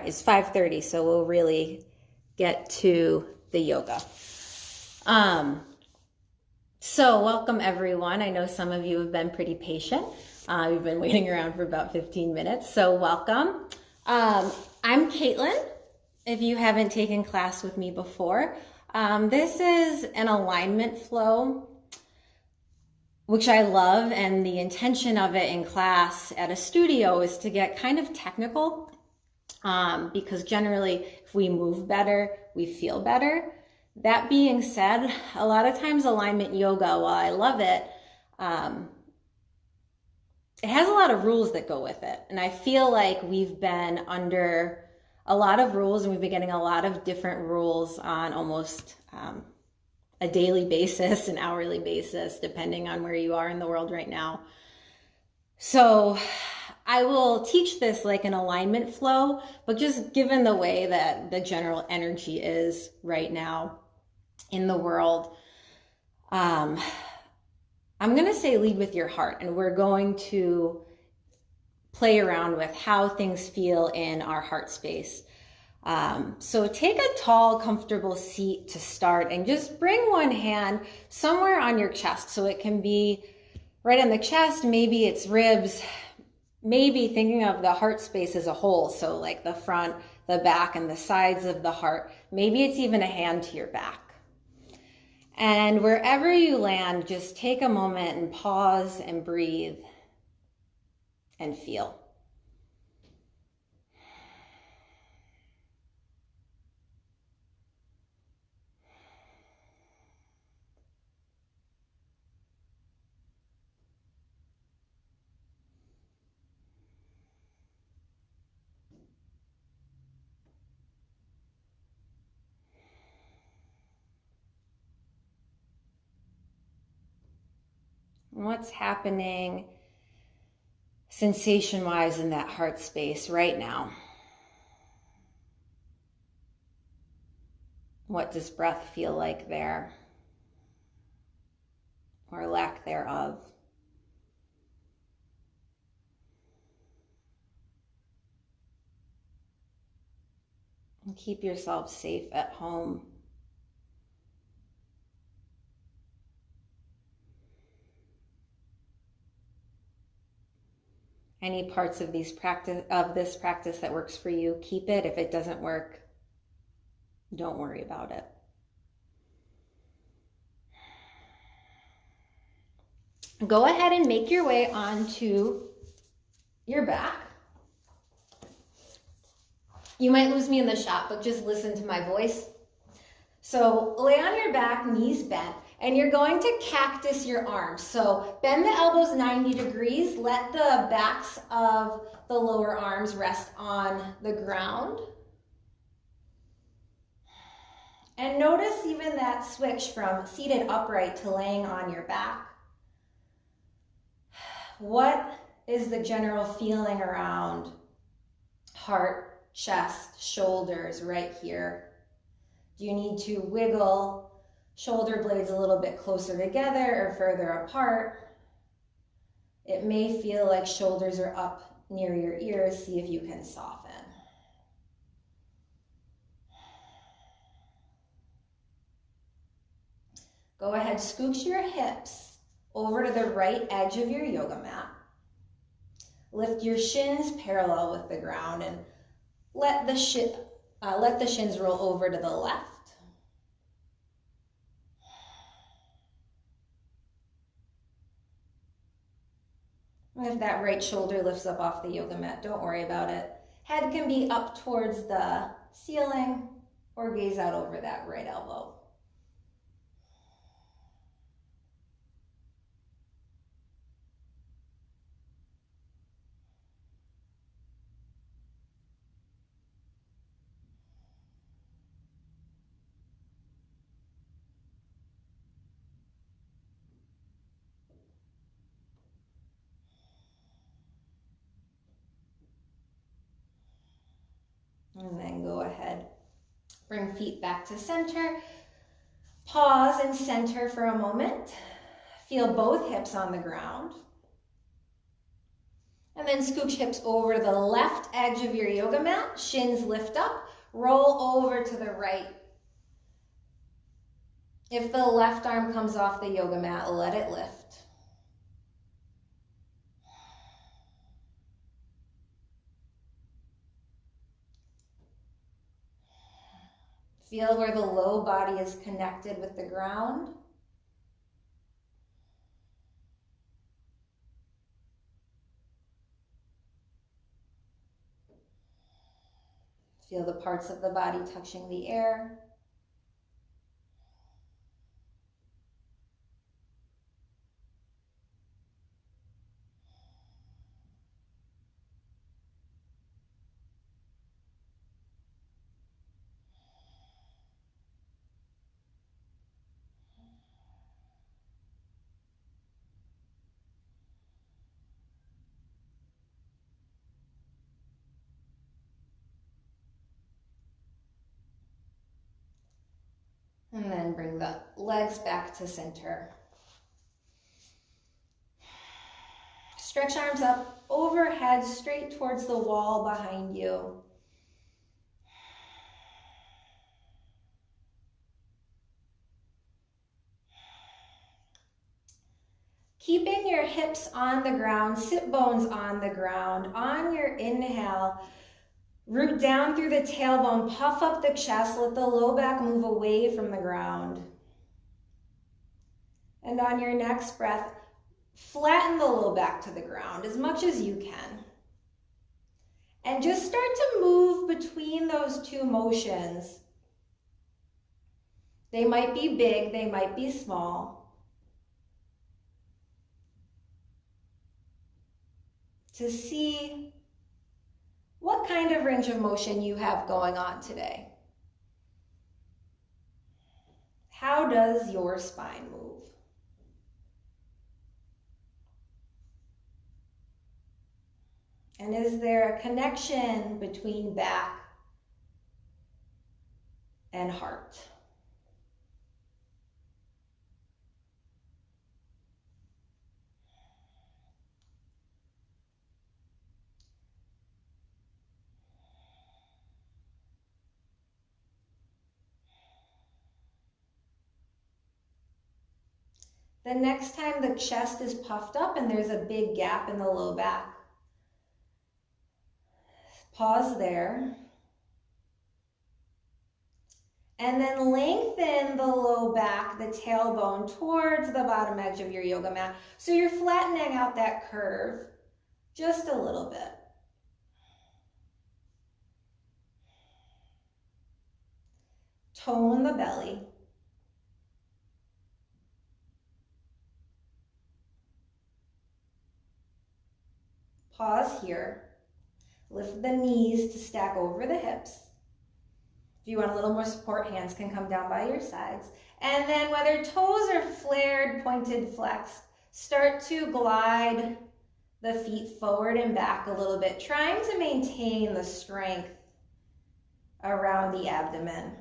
It's 5:30, so we'll really get to the yoga. So welcome everyone. I know some of you have been pretty patient. You've been waiting around for about 15 minutes, so welcome. I'm Kaitlyn, if you haven't taken class with me before. This is an alignment flow, which I love, and the intention of it in class at a studio is to get kind of technical, because generally if we move better, we feel better. That being said, a lot of times alignment yoga, while I love it, it has a lot of rules that go with it. And I feel like we've been under a lot of rules, and we've been getting a lot of different rules on almost a daily basis, an hourly basis, depending on where you are in the world right now. So I will teach this like an alignment flow, but just given the way that the general energy is right now in the world, I'm going to say lead with your heart, and we're going to play around with how things feel in our heart space. So take a tall, comfortable seat to start, and just bring one hand somewhere on your chest. So it can be right on the chest, maybe it's ribs, maybe thinking of the heart space as a whole. So like the front, the back, and the sides of the heart. Maybe it's even a hand to your back. And wherever you land, just take a moment and pause and breathe and feel. What's happening sensation-wise in that heart space right now? What does breath feel like there, or lack thereof? And keep yourself safe at home. Any parts of this practice that works for you, keep it. If it doesn't work, don't worry about it. Go ahead and make your way onto your back. You might lose me in the shot, but just listen to my voice. So lay on your back, knees bent, and you're going to cactus your arms. So bend the elbows 90 degrees. Let the backs of the lower arms rest on the ground. And notice even that switch from seated upright to laying on your back. What is the general feeling around heart, chest, shoulders right here? Do you need to wiggle shoulder blades a little bit closer together or further apart? It may feel like shoulders are up near your ears. See if you can soften. Go ahead, scooch your hips over to the right edge of your yoga mat. Lift your shins parallel with the ground, and let the shins roll over to the left. If that right shoulder lifts up off the yoga mat, don't worry about it. Head can be up towards the ceiling or gaze out over that right elbow. And then go ahead, bring feet back to center. Pause and center for a moment. Feel both hips on the ground. And then scooch hips over to the left edge of your yoga mat, shins lift up, roll over to the right. If the left arm comes off the yoga mat, let it lift. Feel where the low body is connected with the ground. Feel the parts of the body touching the air. And then bring the legs back to center. Stretch arms up overhead, straight towards the wall behind you. Keeping your hips on the ground, sit bones on the ground. On your inhale, root down through the tailbone, puff up the chest, let the low back move away from the ground. And on your next breath, flatten the low back to the ground as much as you can. And just start to move between those two motions. They might be big, they might be small. To see what kind of range of motion you have going on today. How does your spine move? And is there a connection between back and heart? The next time the chest is puffed up and there's a big gap in the low back, pause there. And then lengthen the low back, the tailbone towards the bottom edge of your yoga mat. So you're flattening out that curve just a little bit. Tone the belly. Pause here. Lift the knees to stack over the hips. If you want a little more support, hands can come down by your sides. And then whether toes are flared, pointed, flexed, start to glide the feet forward and back a little bit, trying to maintain the strength around the abdomen.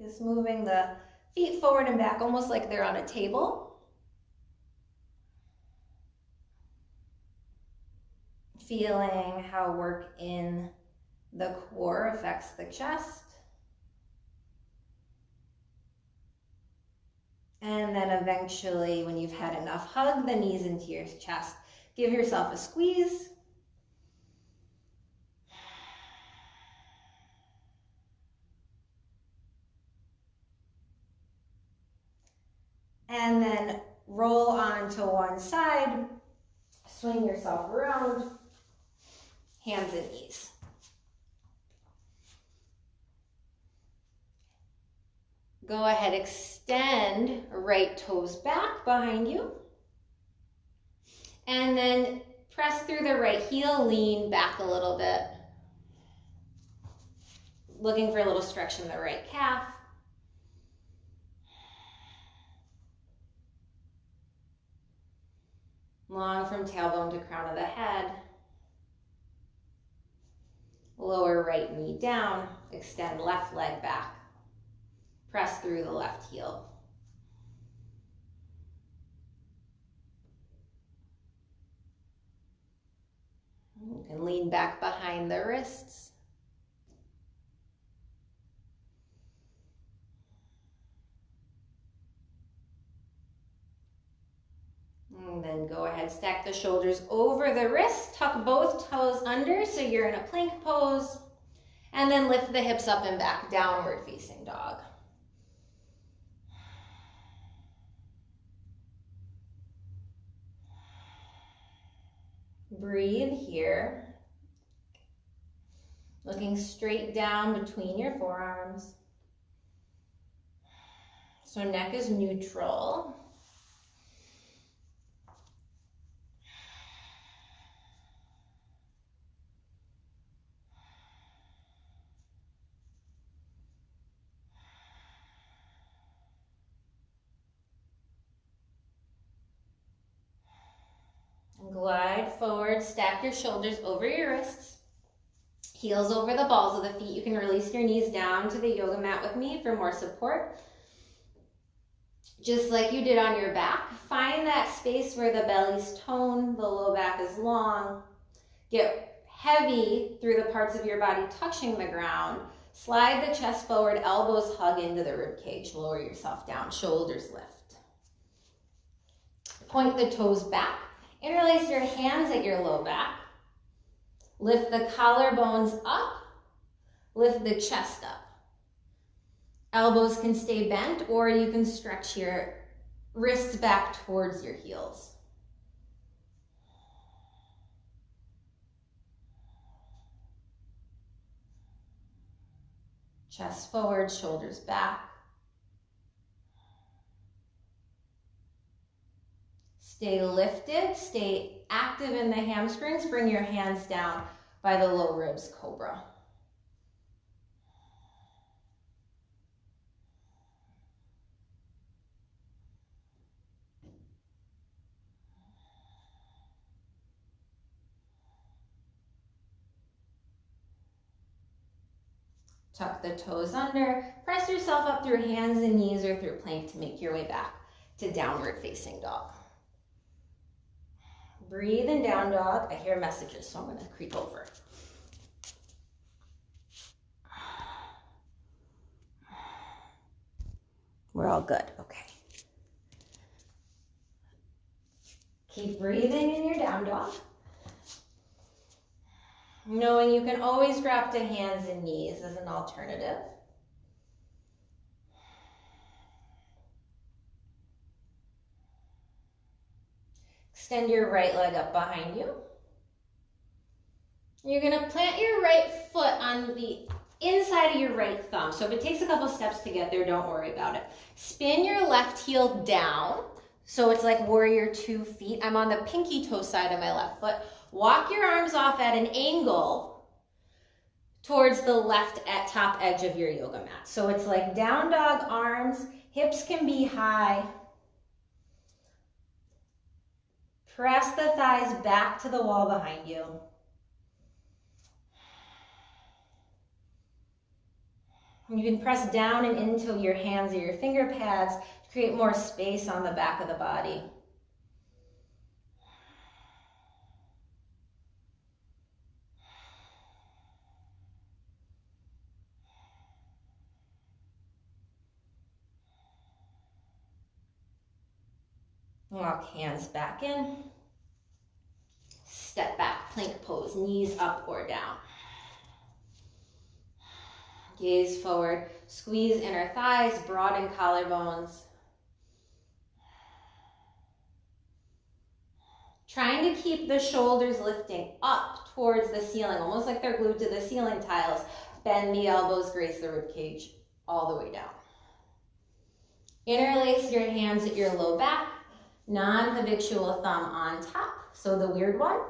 Just moving the feet forward and back, almost like they're on a table. Feeling how work in the core affects the chest. And then eventually, when you've had enough, hug the knees into your chest. Give yourself a squeeze. And then roll onto one side, swing yourself around, hands and knees. Go ahead, extend right toes back behind you. And then press through the right heel, lean back a little bit. Looking for a little stretch in the right calf. Long from tailbone to crown of the head. Lower right knee down, extend left leg back. Press through the left heel. You can lean back behind the wrists. And then go ahead, stack the shoulders over the wrists, tuck both toes under so you're in a plank pose, and then lift the hips up and back, downward facing dog. Breathe here, looking straight down between your forearms. So neck is neutral. Glide forward, stack your shoulders over your wrists, heels over the balls of the feet. You can release your knees down to the yoga mat with me for more support. Just like you did on your back, find that space where the belly's toned, the low back is long. Get heavy through the parts of your body touching the ground. Slide the chest forward, elbows hug into the rib cage. Lower yourself down, shoulders lift. Point the toes back. Interlace your hands at your low back. Lift the collarbones up. Lift the chest up. Elbows can stay bent, or you can stretch your wrists back towards your heels. Chest forward, shoulders back. Stay lifted, stay active in the hamstrings. Bring your hands down by the low ribs, cobra. Tuck the toes under. Press yourself up through hands and knees or through plank to make your way back to downward facing dog. Breathe in down dog. I hear messages, so I'm going to creep over. We're all good. Okay. Keep breathing in your down dog. Knowing you can always drop to hands and knees as an alternative. Extend your right leg up behind you. You're going to plant your right foot on the inside of your right thumb. So if it takes a couple steps to get there, don't worry about it. Spin your left heel down. So it's like warrior 2 feet. I'm on the pinky toe side of my left foot. Walk your arms off at an angle towards the left at top edge of your yoga mat. So it's like down dog, arms, hips can be high. Press the thighs back to the wall behind you. You can press down and into your hands or your finger pads to create more space on the back of the body. Walk hands back in. Step back, plank pose, knees up or down. Gaze forward, squeeze inner thighs, broaden collarbones. Trying to keep the shoulders lifting up towards the ceiling, almost like they're glued to the ceiling tiles. Bend the elbows, grace the rib cage all the way down. Interlace your hands at your low back, non-habitual thumb on top, so the weird one.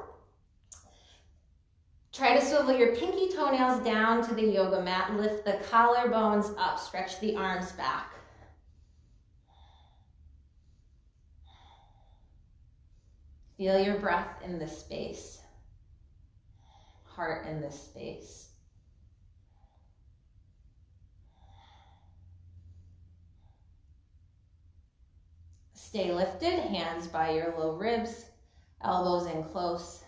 Try to swivel your pinky toenails down to the yoga mat. Lift the collarbones up. Stretch the arms back. Feel your breath in this space. Heart in this space. Stay lifted, hands by your low ribs, elbows in close.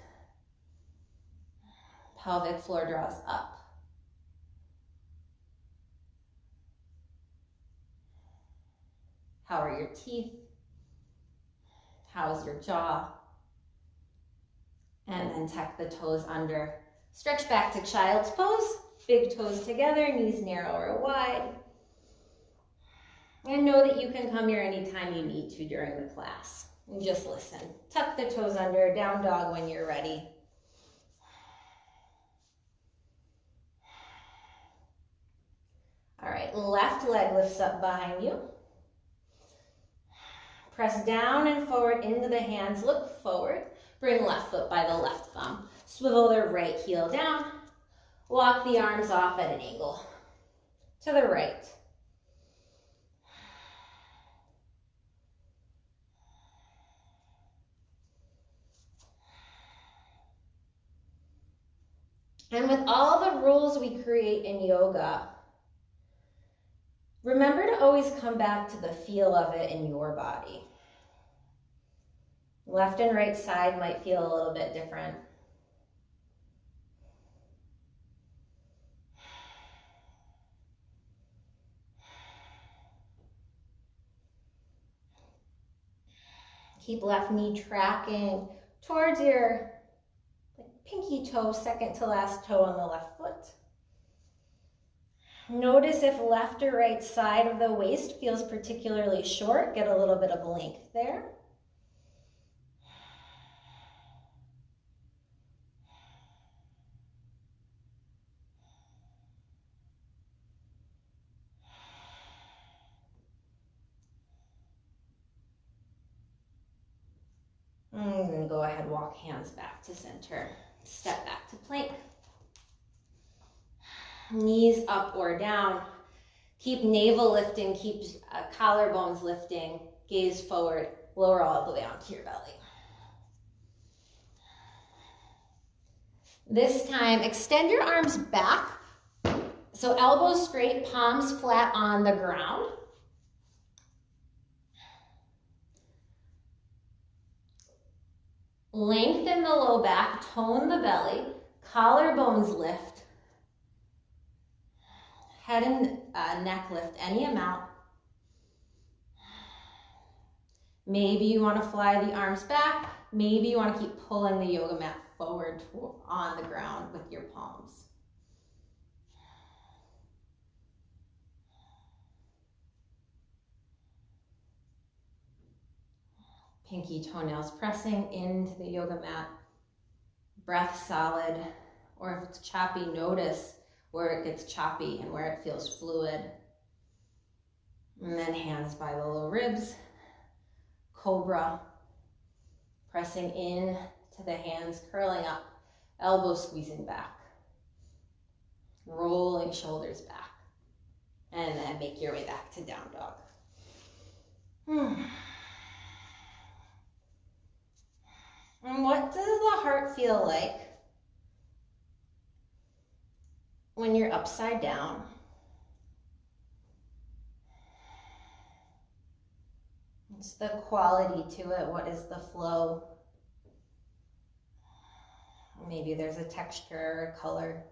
Pelvic floor draws up. How are your teeth? How's your jaw? And then tuck the toes under. Stretch back to child's pose. Big toes together, knees narrow or wide. And know that you can come here anytime you need to during the class. And just listen. Tuck the toes under, down dog when you're ready. All right, left leg lifts up behind you. Press down and forward into the hands, look forward. Bring left foot by the left thumb. Swivel the right heel down. Walk the arms off at an angle. To the right. And with all the rules we create in yoga, remember to always come back to the feel of it in your body. Left and right side might feel a little bit different. Keep left knee tracking towards your pinky toe, second to last toe on the left foot. Notice if left or right side of the waist feels particularly short, get a little bit of length there. And then go ahead, walk hands back to center. Step back to plank. Knees up or down. Keep navel lifting, keep collarbones lifting. Gaze forward, lower all the way onto your belly. This time, extend your arms back. So elbows straight, palms flat on the ground. Lengthen the low back, tone the belly, collarbones lift, head and neck lift any amount. Maybe you want to fly the arms back, maybe you want to keep pulling the yoga mat forward on the ground with your palms. Pinky toenails pressing into the yoga mat. Breath solid, or if it's choppy, notice where it gets choppy and where it feels fluid. And then hands by the low ribs. Cobra. Pressing in to the hands, curling up, elbows squeezing back. Rolling shoulders back. And then make your way back to down dog. And what does the heart feel like when you're upside down? What's the quality to it? What is the flow? Maybe there's a texture or a color.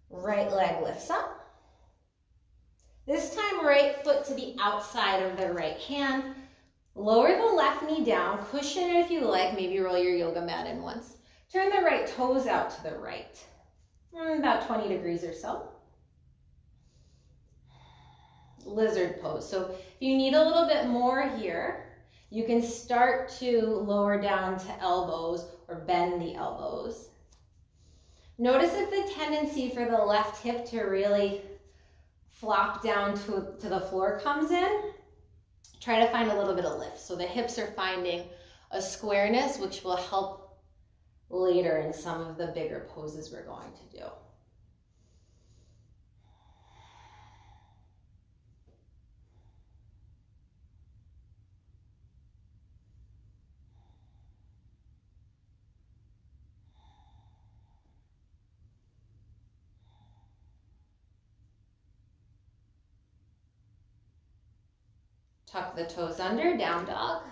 Right leg lifts up. This time, right foot to the outside of the right hand. Lower the left knee down. Cushion it if you like. Maybe roll your yoga mat in once. Turn the right toes out to the right. About 20 degrees or so. Lizard pose. So if you need a little bit more here, you can start to lower down to elbows or bend the elbows. Notice if the tendency for the left hip to really flop down to the floor comes in, try to find a little bit of lift. So the hips are finding a squareness, which will help later in some of the bigger poses we're going to do. Tuck the toes under, down dog.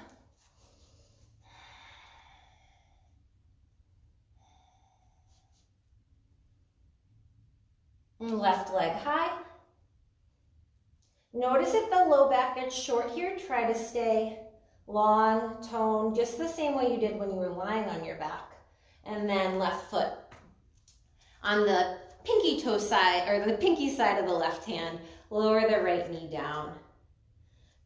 Left leg high. Notice if the low back gets short here, try to stay long, toned, just the same way you did when you were lying on your back. And then left foot on the pinky toe side, or the pinky side of the left hand, lower the right knee down.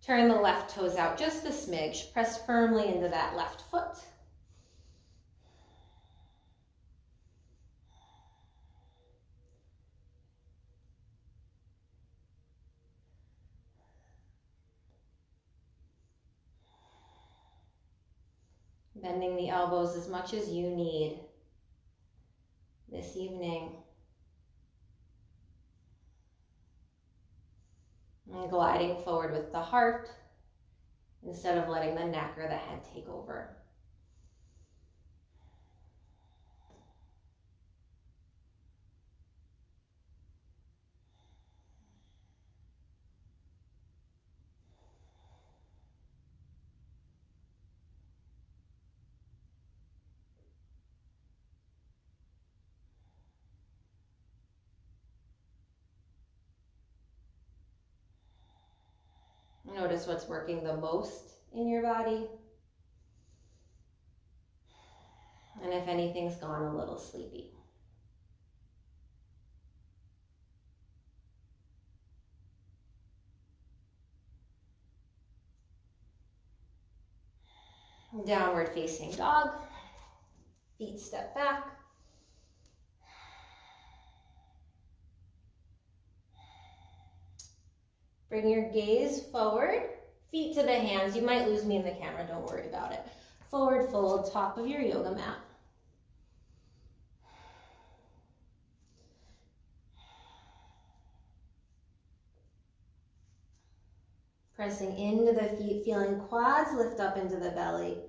Turn the left toes out just a smidge. Press firmly into that left foot. Bending the elbows as much as you need this evening. And gliding forward with the heart instead of letting the neck or the head take over. Notice what's working the most in your body. And if anything's gone a little sleepy. Downward facing dog. Feet step back. Bring your gaze forward, feet to the hands. You might lose me in the camera, don't worry about it. Forward fold, top of your yoga mat. Pressing into the feet, feeling quads lift up into the belly.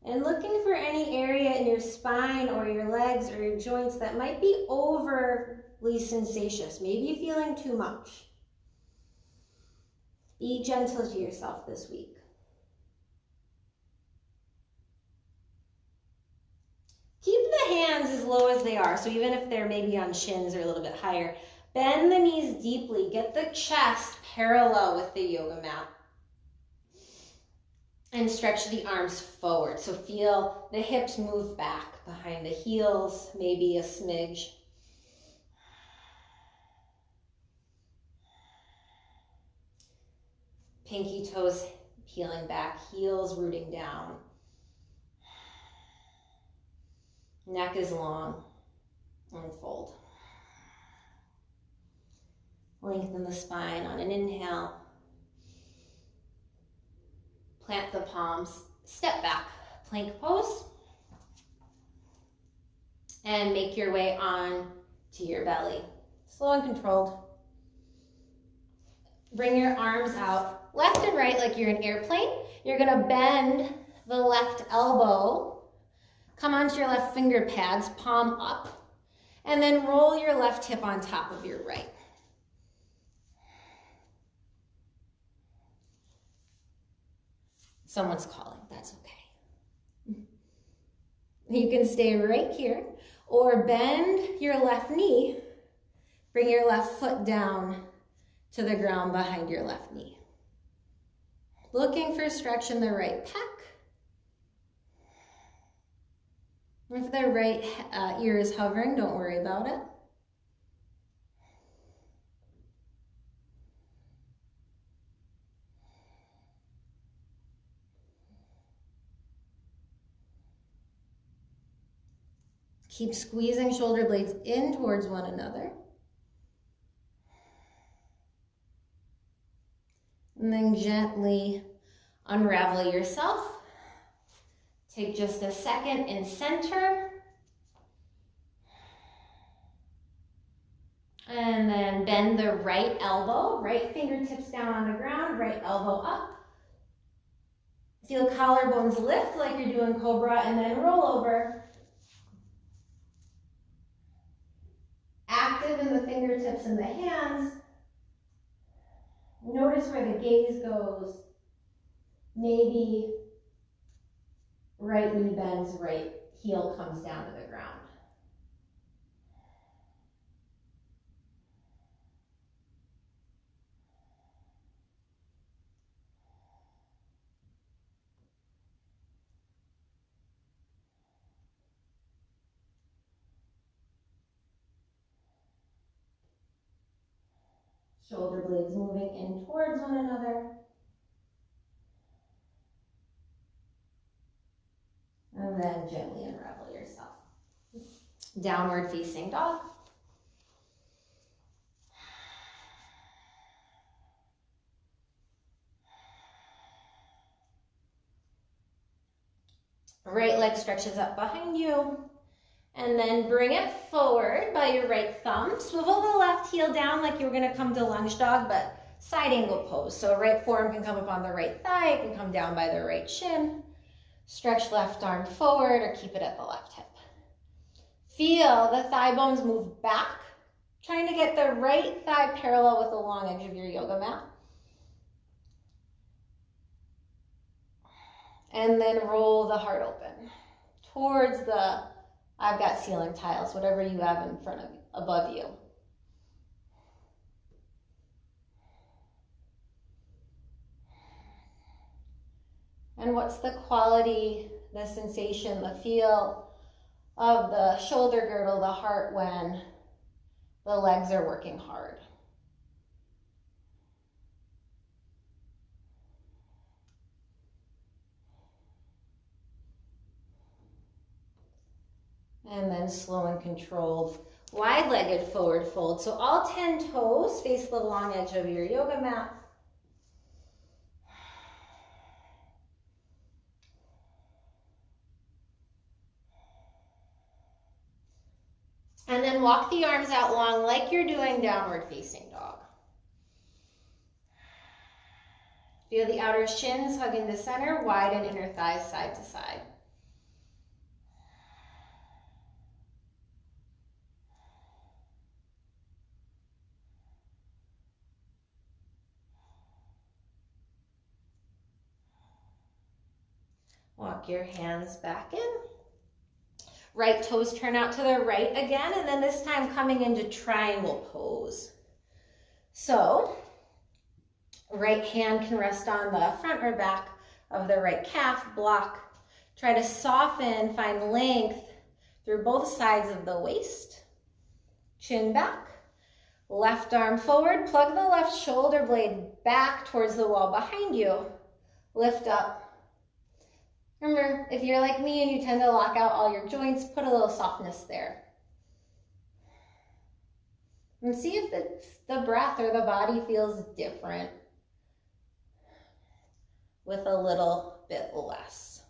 And looking for any area in your spine or your legs or your joints that might be overly sensacious. Maybe feeling too much. Be gentle to yourself this week. Keep the hands as low as they are. So even if they're maybe on shins or a little bit higher, bend the knees deeply. Get the chest parallel with the yoga mat. And stretch the arms forward. So feel the hips move back behind the heels, maybe a smidge. Pinky toes peeling back, heels rooting down. Neck is long and fold. Lengthen the spine on an inhale. Plant the palms, step back, plank pose. And make your way on to your belly. Slow and controlled. Bring your arms out left and right like you're an airplane. You're gonna bend the left elbow, come onto your left finger pads, palm up, and then roll your left hip on top of your right. Someone's calling, that's okay. You can stay right here, or bend your left knee, bring your left foot down to the ground behind your left knee. Looking for stretch in the right pec. If the right ear is hovering, don't worry about it. Keep squeezing shoulder blades in towards one another. And then gently unravel yourself. Take just a second in center. And then bend the right elbow, right fingertips down on the ground, right elbow up. Feel collarbones lift like you're doing cobra, and then roll over. Active in the fingertips and the hands. Notice where the gaze goes. Maybe right knee bends, right heel comes down to the ground. Shoulder blades moving in towards one another. And then gently unravel yourself. Downward facing dog. Right leg stretches up behind you. And then bring it forward by your right thumb. Swivel the left heel down like you're gonna come to lunge dog, but side angle pose. So right forearm can come up on the right thigh, it can come down by the right shin. Stretch left arm forward or keep it at the left hip. Feel the thigh bones move back, trying to get the right thigh parallel with the long edge of your yoga mat. And then roll the heart open towards the I've got ceiling tiles, whatever you have in front of you, above you. And what's the quality, the sensation, the feel of the shoulder girdle, the heart when the legs are working hard? And then slow and controlled, wide-legged forward fold. So all 10 toes face the long edge of your yoga mat. And then walk the arms out long like you're doing downward facing dog. Feel the outer shins hugging the center, widen inner thighs side to side. Walk your hands back in. Right toes turn out to the right again, and then this time coming into triangle pose. So, right hand can rest on the front or back of the right calf, block. Try to soften, find length through both sides of the waist. Chin back. Left arm forward, plug the left shoulder blade back towards the wall behind you. Lift up. Remember, if you're like me and you tend to lock out all your joints, put a little softness there. And see if the breath or the body feels different with a little bit less.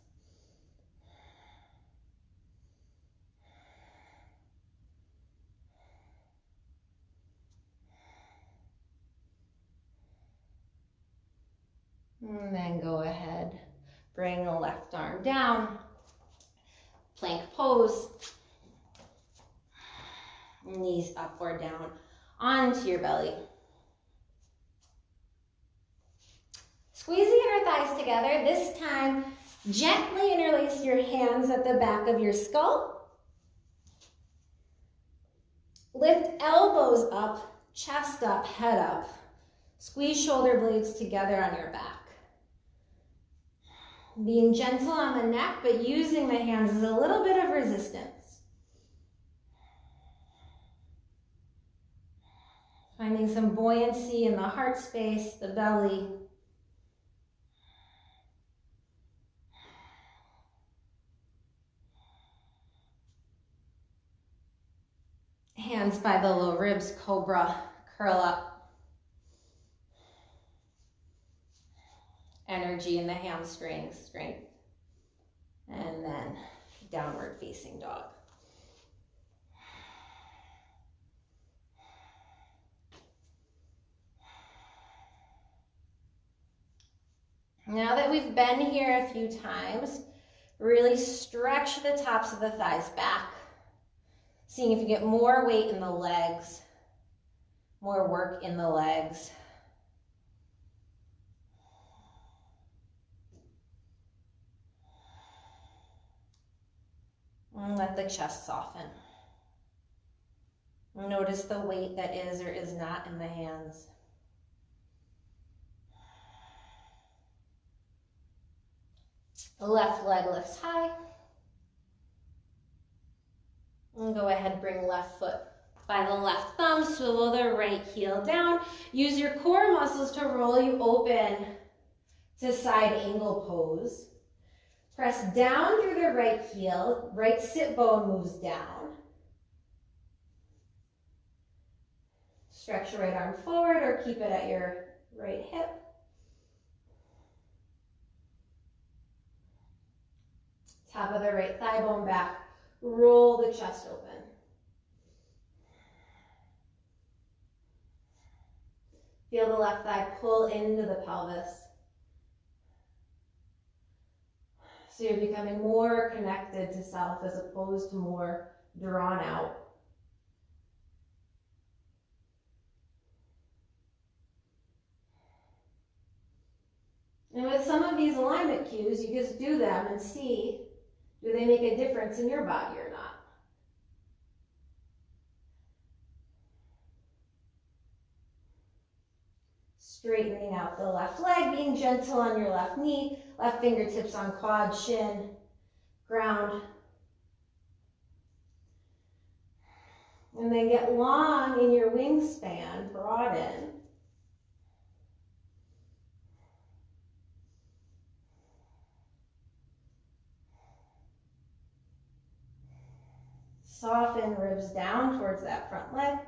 And then go ahead. Bring the left arm down, plank pose, knees up or down onto your belly. Squeeze the inner thighs together. This time, gently interlace your hands at the back of your skull. Lift elbows up, chest up, head up. Squeeze shoulder blades together on your back. Being gentle on the neck, but using the hands as a little bit of resistance. Finding some buoyancy in the heart space, the belly. Hands by the low ribs, cobra, curl up. Energy in the hamstrings, strength. And then downward facing dog. Now that we've been here a few times, really stretch the tops of the thighs back. Seeing if you get more weight in the legs, more work in the legs. And let the chest soften. Notice the weight that is or is not in the hands. The left leg lifts high. And go ahead, bring left foot by the left thumb, swivel the right heel down. Use your core muscles to roll you open to side angle pose. Press down through the right heel, right sit bone moves down. Stretch your right arm forward or keep it at your right hip. Top of the right thigh bone back, roll the chest open. Feel the left thigh pull into the pelvis. So you're becoming more connected to self as opposed to more drawn out. And with some of these alignment cues, you just do them and see, do they make a difference in your body or not? Straightening out the left leg, being gentle on your left knee, left fingertips on quad, shin, ground. And then get long in your wingspan, broaden. Soften ribs down towards that front leg.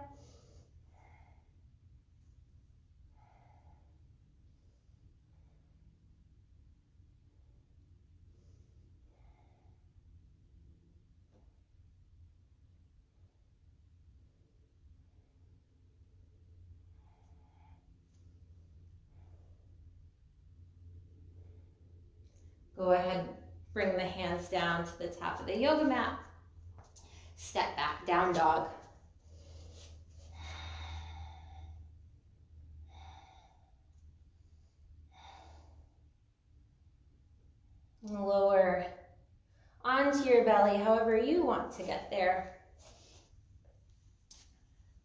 Go ahead, bring the hands down to the top of the yoga mat. Step back, down dog. And lower onto your belly, however you want to get there.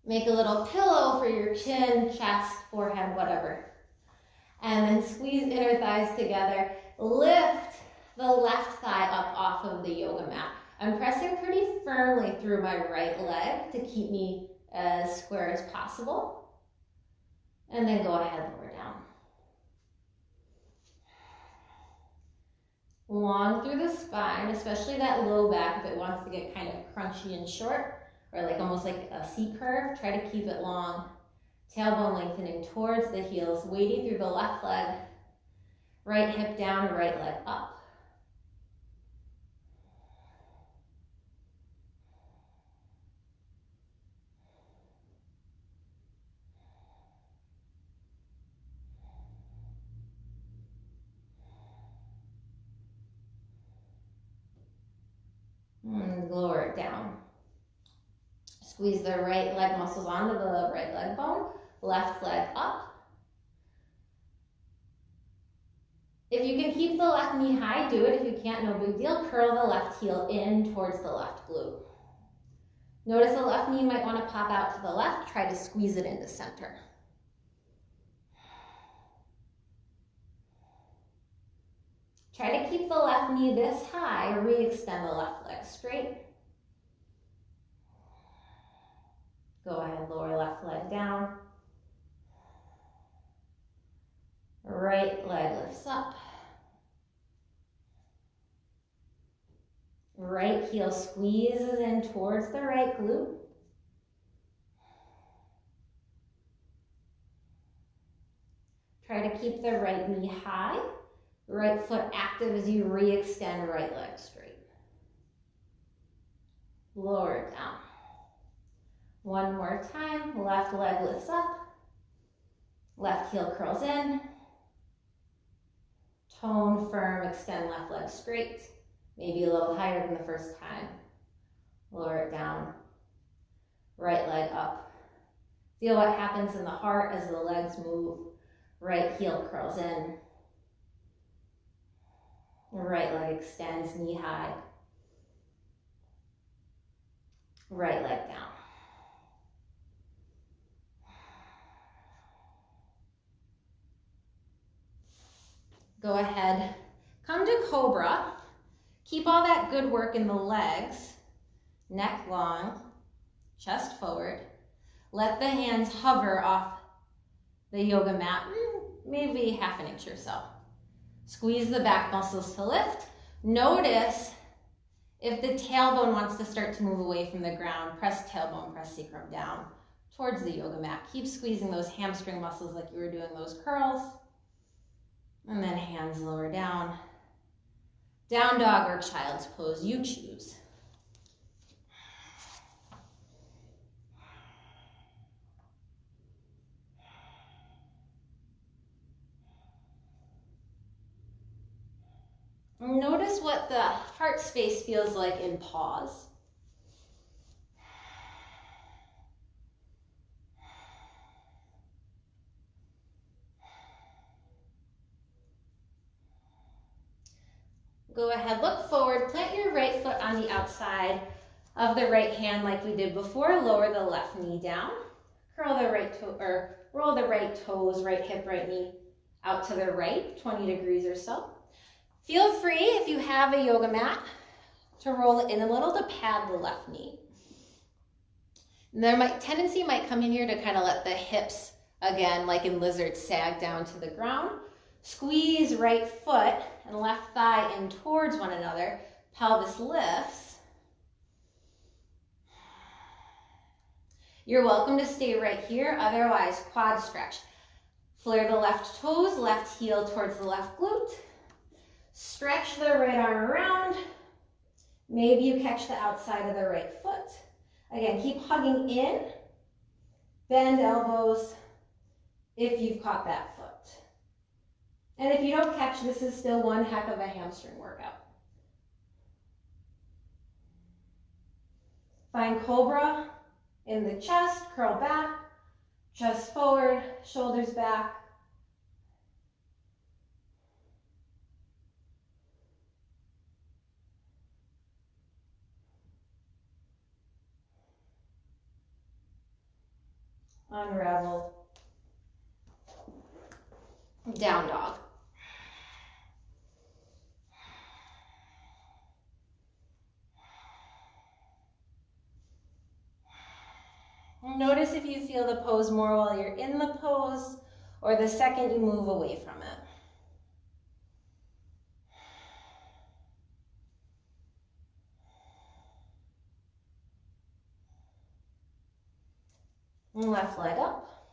Make a little pillow for your chin, chest, forehead, whatever. And then squeeze inner thighs together. Lift the left thigh up off of the yoga mat. I'm pressing pretty firmly through my right leg to keep me as square as possible. And then go ahead, lower down. Long through the spine, especially that low back if it wants to get kind of crunchy and short, or like almost like a C curve. Try to keep it long. Tailbone lengthening towards the heels, weighty through the left leg. Right hip down, right leg up. And lower it down. Squeeze the right leg muscles onto the right leg bone, left leg up. If you can keep the left knee high, do it. If you can't, no big deal. Curl the left heel in towards the left glute. Notice the left knee might want to pop out to the left. Try to squeeze it into center. Try to keep the left knee this high. Re-extend the left leg straight. Go ahead, lower left leg down. Right leg lifts up. Right heel squeezes in towards the right glute. Try to keep the right knee high. Right foot active as you re-extend right leg straight. Lower it down. One more time. Left leg lifts up. Left heel curls in. Tone firm, extend left leg straight. Maybe a little higher than the first time. Lower it down. Right leg up. Feel what happens in the heart as the legs move. Right heel curls in. Right leg extends knee high. Right leg down. Go ahead, come to cobra. Keep all that good work in the legs, neck long, chest forward. Let the hands hover off the yoga mat, maybe half an inch or so. Squeeze the back muscles to lift. Notice if the tailbone wants to start to move away from the ground, press tailbone, press sacrum down towards the yoga mat. Keep squeezing those hamstring muscles like you were doing those curls. And then hands lower down. Down dog or child's pose, you choose. Notice what the heart space feels like in pause. Go ahead, look forward, plant your right foot on the outside of the right hand like we did before. Lower the left knee down. Curl the right toe, or roll the right toes, right hip, right knee out to the right, 20 degrees or so. Feel free, if you have a yoga mat, to roll it in a little to pad the left knee. And tendency might come in here to kind of let the hips, again, like in lizard, sag down to the ground. Squeeze right foot and left thigh in towards one another. Pelvis lifts. You're welcome to stay right here, otherwise quad stretch. Flare the left toes, left heel towards the left glute. Stretch the right arm around. Maybe you catch the outside of the right foot. Again, keep hugging in. Bend elbows if you've caught that foot. And if you don't catch, this is still one heck of a hamstring workout. Find cobra in the chest, curl back, chest forward, shoulders back. Unravel. Down dog. Notice if you feel the pose more while you're in the pose or the second you move away from it. Left leg up.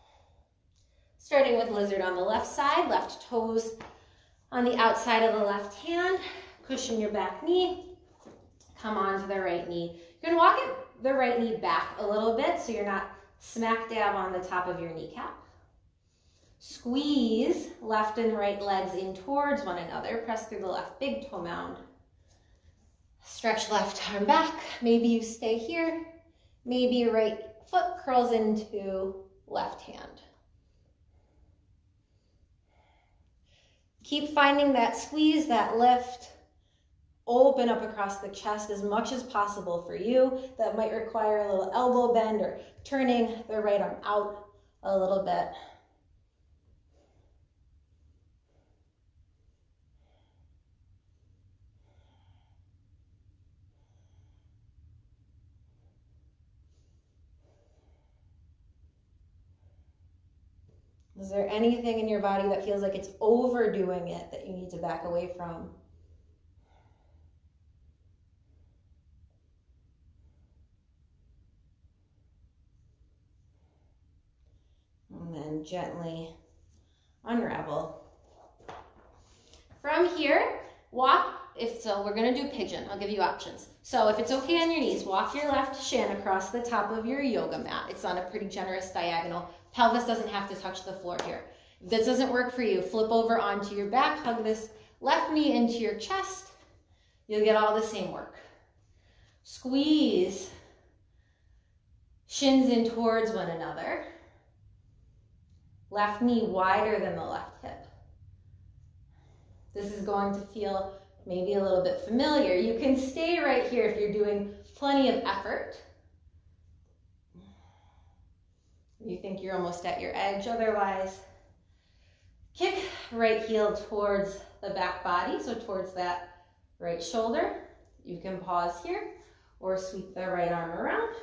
Starting with lizard on the left side, left toes on the outside of the left hand. Cushion your back knee. Come on to the right knee. You're going to walk the right knee back a little bit so you're not smack dab on the top of your kneecap. Squeeze left and right legs in towards one another. Press through the left big toe mound. Stretch left arm back. Maybe you stay here. Maybe your right foot curls into left hand. Keep finding that squeeze, that lift. Open up across the chest as much as possible for you. That might require a little elbow bend or turning the right arm out a little bit. Is there anything in your body that feels like it's overdoing it that you need to back away from? And then gently unravel. From here, walk, we're gonna do pigeon. I'll give you options. So if it's okay on your knees, walk your left shin across the top of your yoga mat. It's on a pretty generous diagonal. Pelvis doesn't have to touch the floor here. If this doesn't work for you, flip over onto your back, hug this left knee into your chest. You'll get all the same work. Squeeze shins in towards one another. Left knee wider than the left hip. This is going to feel maybe a little bit familiar. You can stay right here if you're doing plenty of effort. You think you're almost at your edge. Otherwise, kick right heel towards the back body, so towards that right shoulder. You can pause here or sweep the right arm around.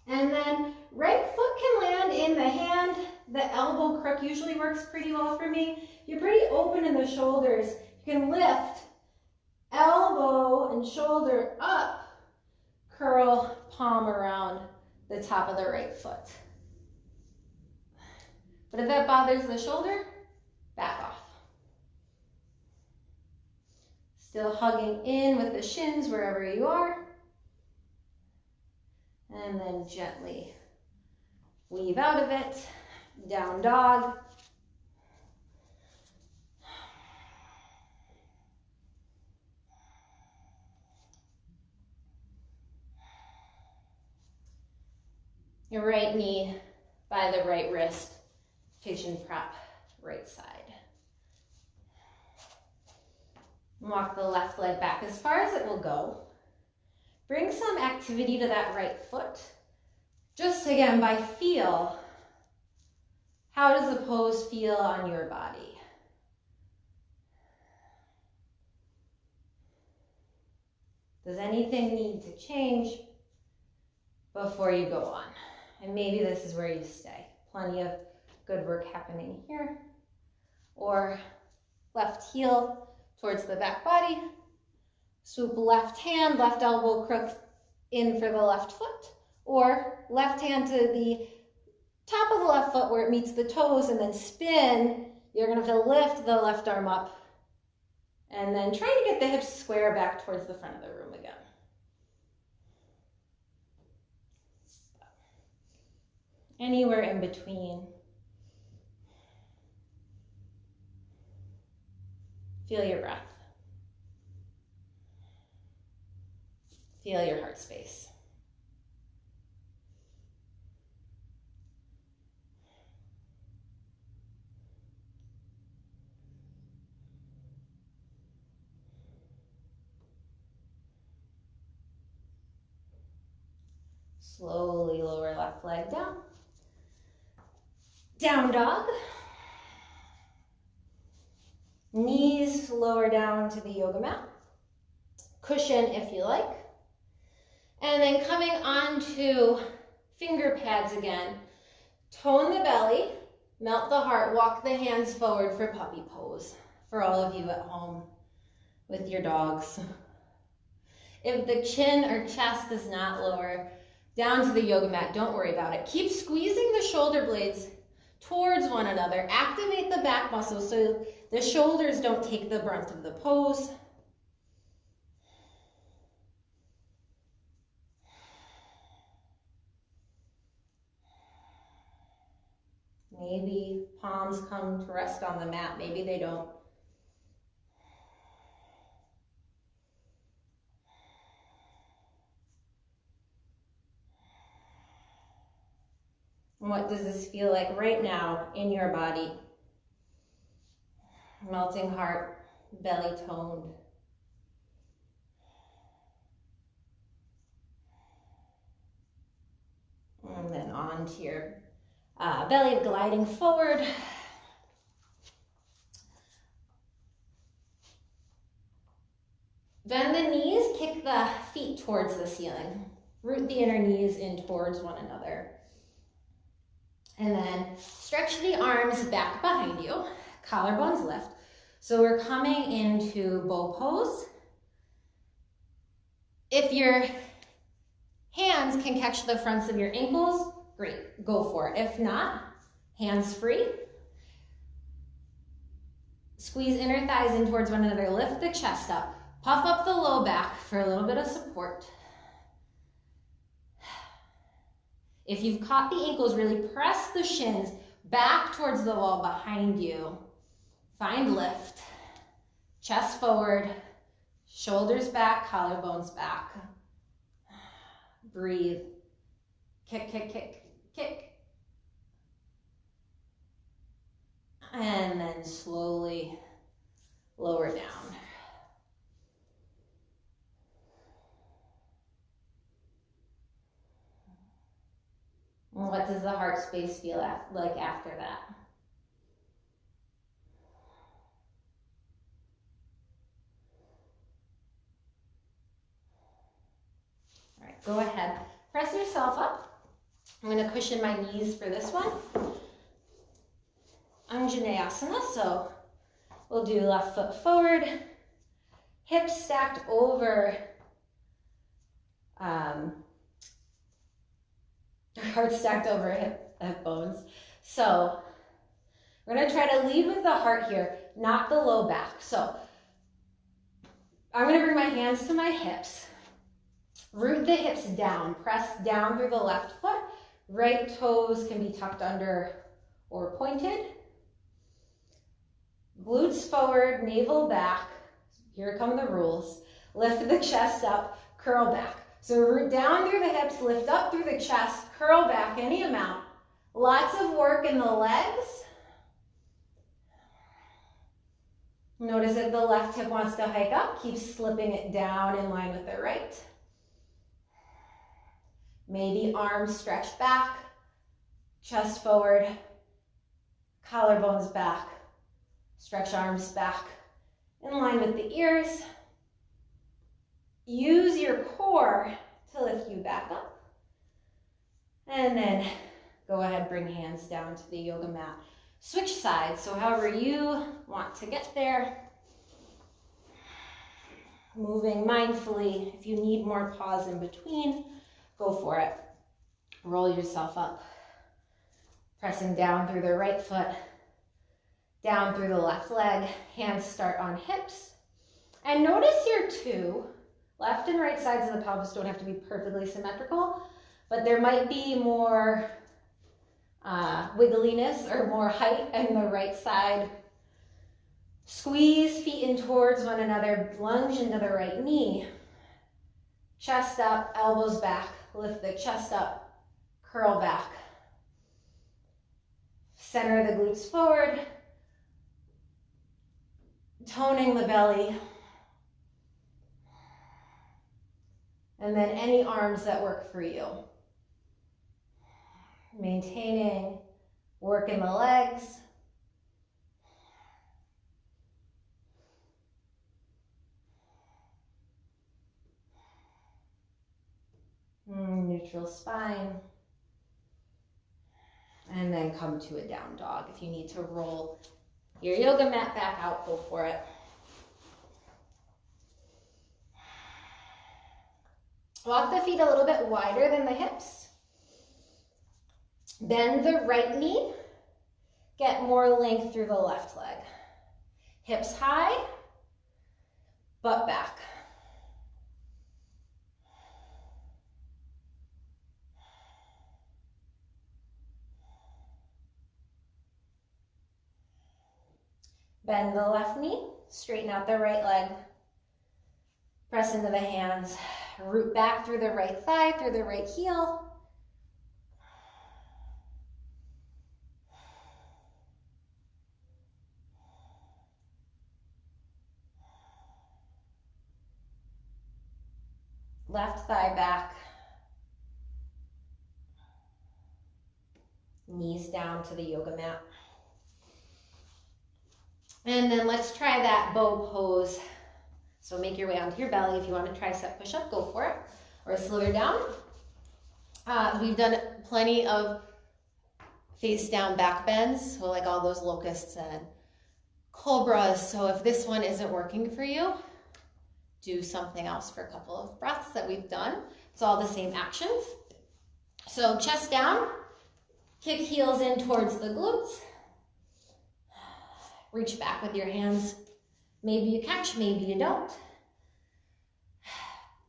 And then right foot can land in the hand. The elbow crook usually works pretty well for me. You're pretty open in the shoulders. You can lift elbow and shoulder up, curl palm around the top of the right foot. But if that bothers the shoulder, back off. Still hugging in with the shins wherever you are. And then gently weave out of it. Down dog. Your right knee by the right wrist, pigeon prep, right side. Walk the left leg back as far as it will go. Bring some activity to that right foot. Just again, by feel, how does the pose feel on your body? Does anything need to change before you go on? And maybe this is where you stay. Plenty of good work happening here. Or left heel towards the back body. Swoop left hand, left elbow crook in for the left foot. Or left hand to the top of the left foot where it meets the toes and then spin. You're going to have to lift the left arm up. And then trying to get the hips square back towards the front of the room again. Anywhere in between. Feel your breath. Feel your heart space. Slowly lower left leg down. Down dog. Knees lower down to the yoga mat. Cushion if you like. And then coming onto finger pads again. Tone the belly, melt the heart, walk the hands forward for puppy pose. For all of you at home with your dogs. If the chin or chest does not lower down to the yoga mat, don't worry about it. Keep squeezing the shoulder blades towards one another. Activate the back muscles so the shoulders don't take the brunt of the pose. Maybe palms come to rest on the mat, maybe they don't. What does this feel like right now in your body? Melting heart, belly toned. And then on to your belly gliding forward. Bend the knees, kick the feet towards the ceiling. Root the inner knees in towards one another. And then stretch the arms back behind you, collarbones lift. So we're coming into bow pose. If your hands can catch the fronts of your ankles, great, go for it. If not, hands free. Squeeze inner thighs in towards one another, lift the chest up, puff up the low back for a little bit of support. If you've caught the ankles, really press the shins back towards the wall behind you. Find lift. Chest forward, shoulders back, collarbones back. Breathe. Kick, kick, kick, kick. And then slowly lower down. And what does the heart space feel like after that? All right, go ahead. Press yourself up. I'm going to cushion my knees for this one. Anjaneyasana, so we'll do left foot forward, hips stacked over, heart stacked over hip bones. So we're going to try to lead with the heart here, not the low back. So I'm going to bring my hands to my hips, root the hips down, press down through the left foot. Right toes can be tucked under or pointed. Glutes forward, navel back. Here come the rules. Lift the chest up, curl back. So root down through the hips, lift up through the chest, curl back any amount. Lots of work in the legs. Notice if the left hip wants to hike up, keep slipping it down in line with the right. Maybe arms stretch back, chest forward, collarbones back, stretch arms back in line with the ears. Use your core to lift you back up. And then go ahead, bring hands down to the yoga mat. Switch sides, so however you want to get there. Moving mindfully. If you need more pause in between, go for it. Roll yourself up. Pressing down through the right foot, down through the left leg. Hands start on hips. And notice here too, left and right sides of the pelvis don't have to be perfectly symmetrical, but there might be more wiggliness or more height in the right side. Squeeze feet in towards one another, lunge into the right knee. Chest up, elbows back, lift the chest up, curl back. Center the glutes forward, toning the belly. And then any arms that work for you. Maintaining work in the legs. Neutral spine. And then come to a down dog. If you need to roll your yoga mat back out, go for it. Walk the feet a little bit wider than the hips. Bend the right knee. Get more length through the left leg. Hips high, butt back. Bend the left knee, straighten out the right leg. Press into the hands. Root back through the right thigh, through the right heel. Left thigh back. Knees down to the yoga mat. And then let's try that bow pose. So make your way onto your belly. If you want to tricep push-up, go for it. Or slither down. We've done plenty of face down back bends, so like all those locusts and cobras. So if this one isn't working for you, do something else for a couple of breaths that we've done. It's all the same actions. So chest down, kick heels in towards the glutes. Reach back with your hands. Maybe you catch, maybe you don't.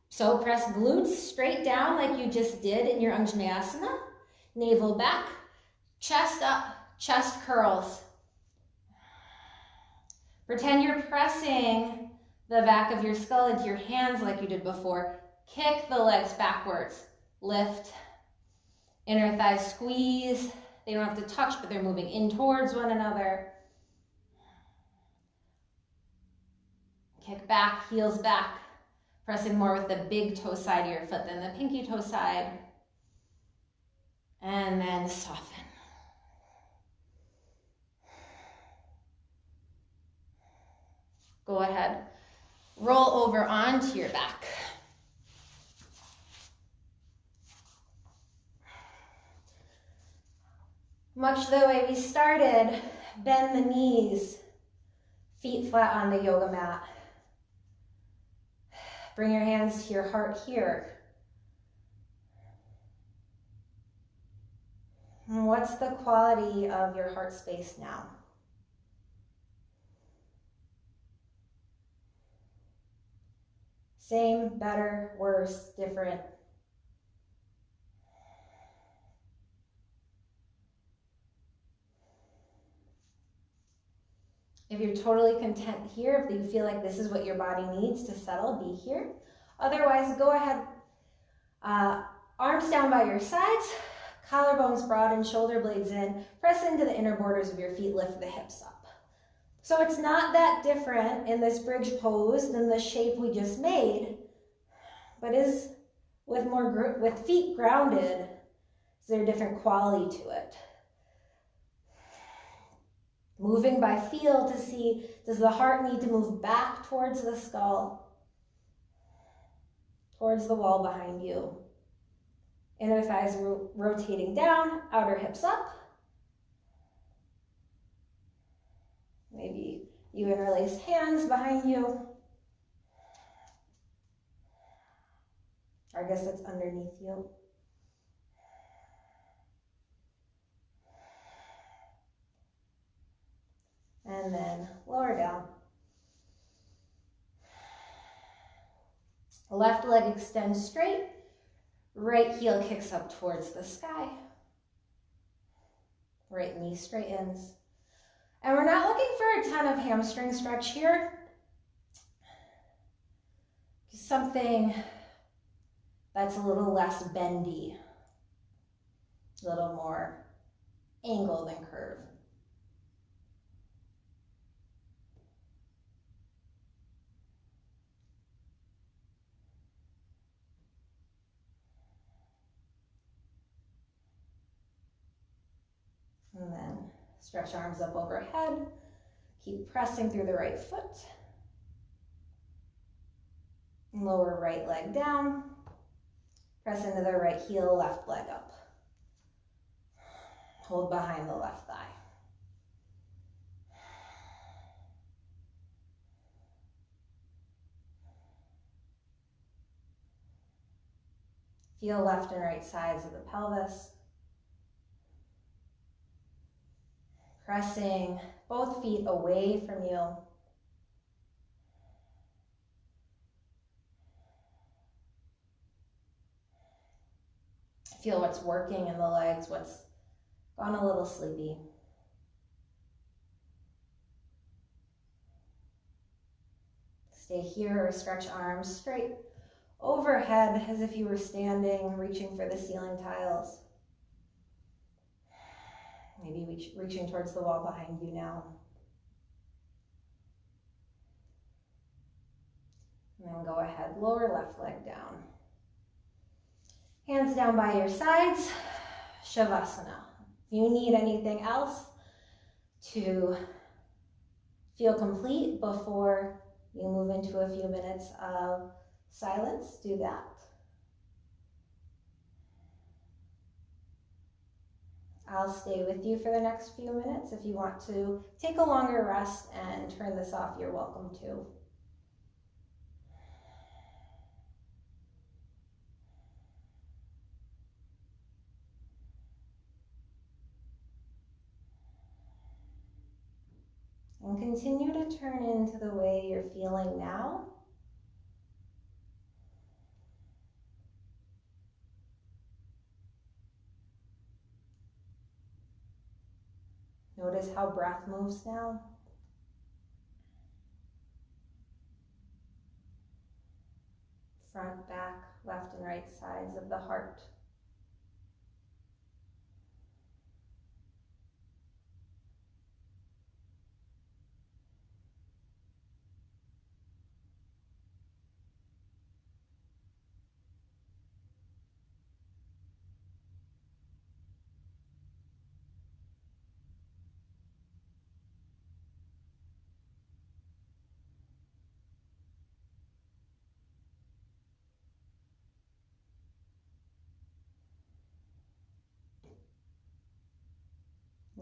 So press glutes straight down like you just did in your Anjaneyasana. Navel back, chest up, chest curls. Pretend you're pressing the back of your skull into your hands like you did before. Kick the legs backwards. Lift. Inner thighs squeeze. They don't have to touch, but they're moving in towards one another. Kick back, heels back, pressing more with the big toe side of your foot than the pinky toe side. And then soften. Go ahead. Roll over onto your back. Much the way we started, bend the knees, feet flat on the yoga mat. Bring your hands to your heart here. And what's the quality of your heart space now? Same, better, worse, different? If you're totally content here, if you feel like this is what your body needs to settle, be here. Otherwise, go ahead, arms down by your sides, collarbones broad and shoulder blades in. Press into the inner borders of your feet, lift the hips up. So it's not that different in this bridge pose than the shape we just made, but is with feet grounded, is there a different quality to it? Moving by feel to see, does the heart need to move back towards the skull, towards the wall behind you? Inner thighs rotating down, outer hips up. Maybe you interlace hands behind you. Or I guess it's underneath you. And then lower down. Left leg extends straight. Right heel kicks up towards the sky. Right knee straightens. And we're not looking for a ton of hamstring stretch here. Something that's a little less bendy, a little more angle than curve. And then stretch arms up overhead. Keep pressing through the right foot. Lower right leg down. Press into the right heel, left leg up. Hold behind the left thigh. Feel left and right sides of the pelvis. Pressing both feet away from you. Feel what's working in the legs, what's gone a little sleepy. Stay here or stretch arms straight overhead as if you were standing, reaching for the ceiling tiles. Maybe reaching towards the wall behind you now. And then go ahead, lower left leg down. Hands down by your sides, Shavasana. If you need anything else to feel complete before you move into a few minutes of silence, do that. I'll stay with you for the next few minutes. If you want to take a longer rest and turn this off, you're welcome to. And continue to turn into the way you're feeling now. Notice how breath moves now. Front, back, left and right sides of the heart.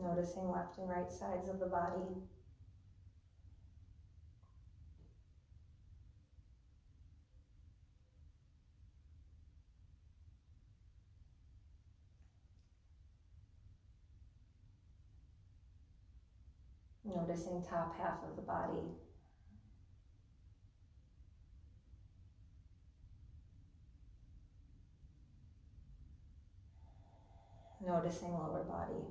Noticing left and right sides of the body. Noticing top half of the body. Noticing lower body.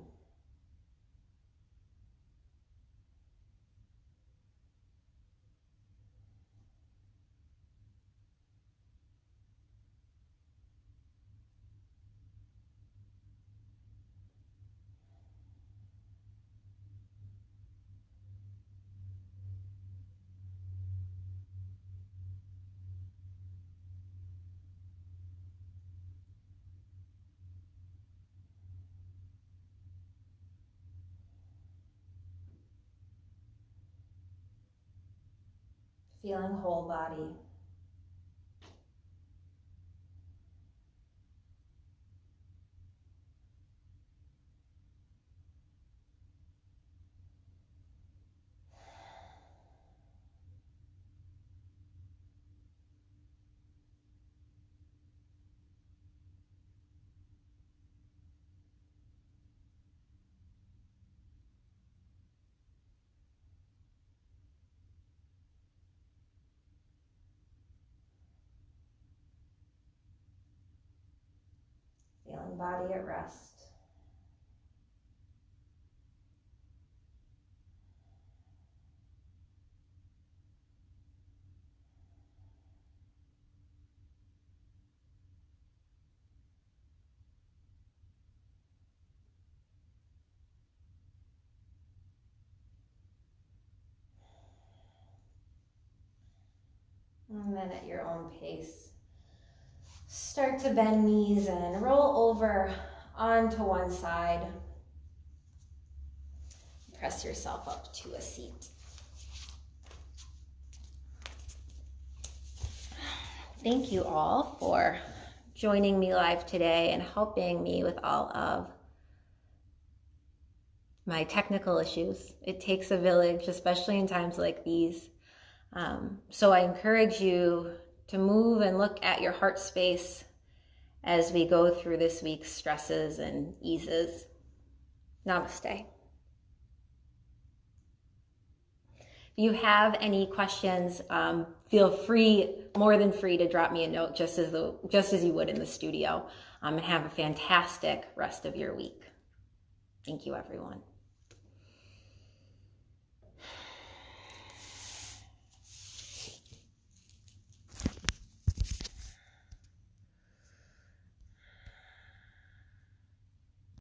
Feeling whole body. Feeling body at rest. And then at your own pace, start to bend knees and roll over onto one side. Press yourself up to a seat. Thank you all for joining me live today and helping me with all of my technical issues. It takes a village, especially in times like these. So I encourage you to move and look at your heart space as we go through this week's stresses and eases. Namaste. If you have any questions, feel free, more than free, to drop me a note just as you would in the studio. And have a fantastic rest of your week. Thank you, everyone.